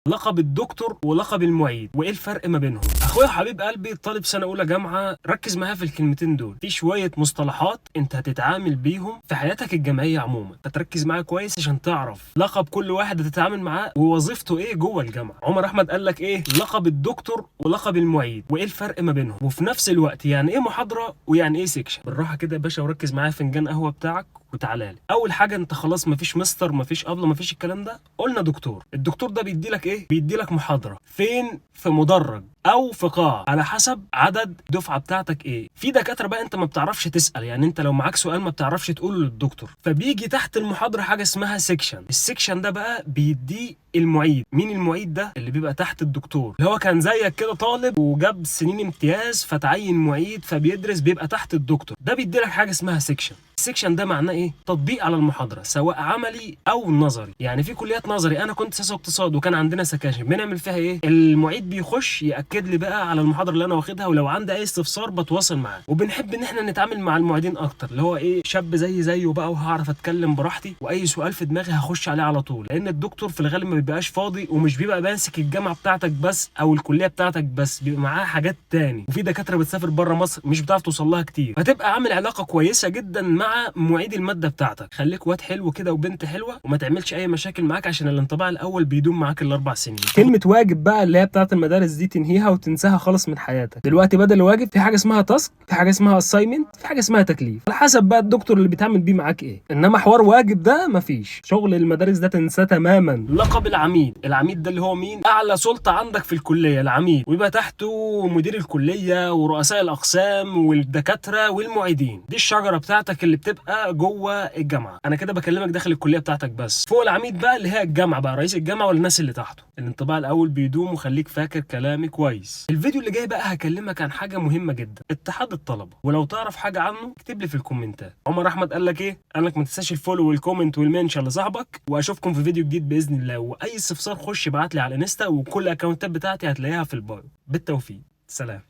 لقب الدكتور ولقب المعيد وايه الفرق ما بينهم؟ اخويا حبيب قلبي طالب سنه اولى جامعه، ركز معايا في الكلمتين دول. في شويه مصطلحات انت هتتعامل بيهم في حياتك الجامعيه عموما، فتركز معايا كويس عشان تعرف لقب كل واحد هتتعامل معاه ووظيفته ايه جوه الجامعه. عمر احمد قال لك ايه لقب الدكتور ولقب المعيد وايه الفرق ما بينهم، وفي نفس الوقت يعني ايه محاضره ويعني ايه سيكشن. بالراحه كده يا باشا وركز معايا، فنجان قهوه بتاعك وتعالى لي. اول حاجه انت خلاص مفيش مستر مفيش ابله مفيش الكلام ده، قلنا دكتور. الدكتور ده بيدي لك ايه؟ بيدي لك محاضره فين؟ في مدرج او في قاعه على حسب عدد الدفعه بتاعتك ايه. في دكاتره بقى انت ما بتعرفش تسال، يعني انت لو معاك سؤال ما بتعرفش تقوله للدكتور، فبيجي تحت المحاضره حاجه اسمها سيكشن. السيكشن ده بقى بيديه المعيد. مين المعيد ده؟ اللي بيبقى تحت الدكتور، اللي هو كان زيك كده طالب وجاب سنين امتياز فتعين معيد فبيدرس، بيبقى تحت الدكتور. ده بيدي لك حاجه اسمها سيكشن. السيكشن ده معناه ايه؟ تطبيق على المحاضره سواء عملي او نظري. يعني في كليات نظري، انا كنت سياسه واقتصاد وكان عندنا سكاشن، بنعمل فيها ايه؟ المعيد بيخش ياكد لي بقى على المحاضره اللي انا واخدها، ولو عندي اي استفسار بتواصل معاه. وبنحب ان احنا نتعامل مع المعيدين اكتر، اللي هو ايه، شاب زيه بقى وهعرف اتكلم براحتي، واي سؤال في دماغي هخش عليه على طول، لان الدكتور في الغالب ما بيبقاش فاضي ومش بيبقى ماسك الجامعه بتاعتك بس او الكليه بتاعتك بس، بيبقى معاه حاجات تاني. وفي دكاتره بتسافر بره مصر مش بتعرف توصل لها كتير، فتبقى عامل علاقه كويسه جدا مع معيد الماده بتاعتك. خليك واد حلو كده وبنت حلوه وما تعملش اي مشاكل معاك، عشان الانطباع الاول بيدوم معاك ال4 سنين. كلمه واجب بقى اللي هي بتاعت المدارس دي تنهيها وتنساها خالص من حياتك. دلوقتي بدل الواجب في حاجه اسمها تاسك، في حاجه اسمها اساينمنت، في حاجه اسمها تكليف، على حسب بقى الدكتور اللي بيتعامل بيه معاك ايه. انما حوار واجب ده مفيش. شغل المدارس ده تنساه تماما. لقب العميد. العميد ده اللي هو مين؟ اعلى سلطه عندك في الكليه، العميد، ويبقى تحته مدير الكليه ورؤساء الاقسام والدكاتره والمعيدين. دي الشجره بتاعتك اللي بتبقى جوه الجامعه. انا كده بكلمك داخل الكليه بتاعتك بس. فوق العميد بقى اللي هي الجامعه بقى، رئيس الجامعه والناس اللي تحته. الانطباع الاول بيدوم، وخليك فاكر كلامي كويس. الفيديو اللي جاي بقى هكلمك عن حاجه مهمه جدا، اتحاد الطلبه، ولو تعرف حاجه عنه اكتب لي في الكومنتات. عمر احمد قال لك ايه؟ قال لك ما تنساش الفولو والكومنت والمنشن لصاحبك، واشوفكم في فيديو جديد باذن الله. واي استفسار خش ابعت لي على الانستا، وكل الاكونتات بتاعتي هتلاقيها في البايو. بالتوفيق، سلام.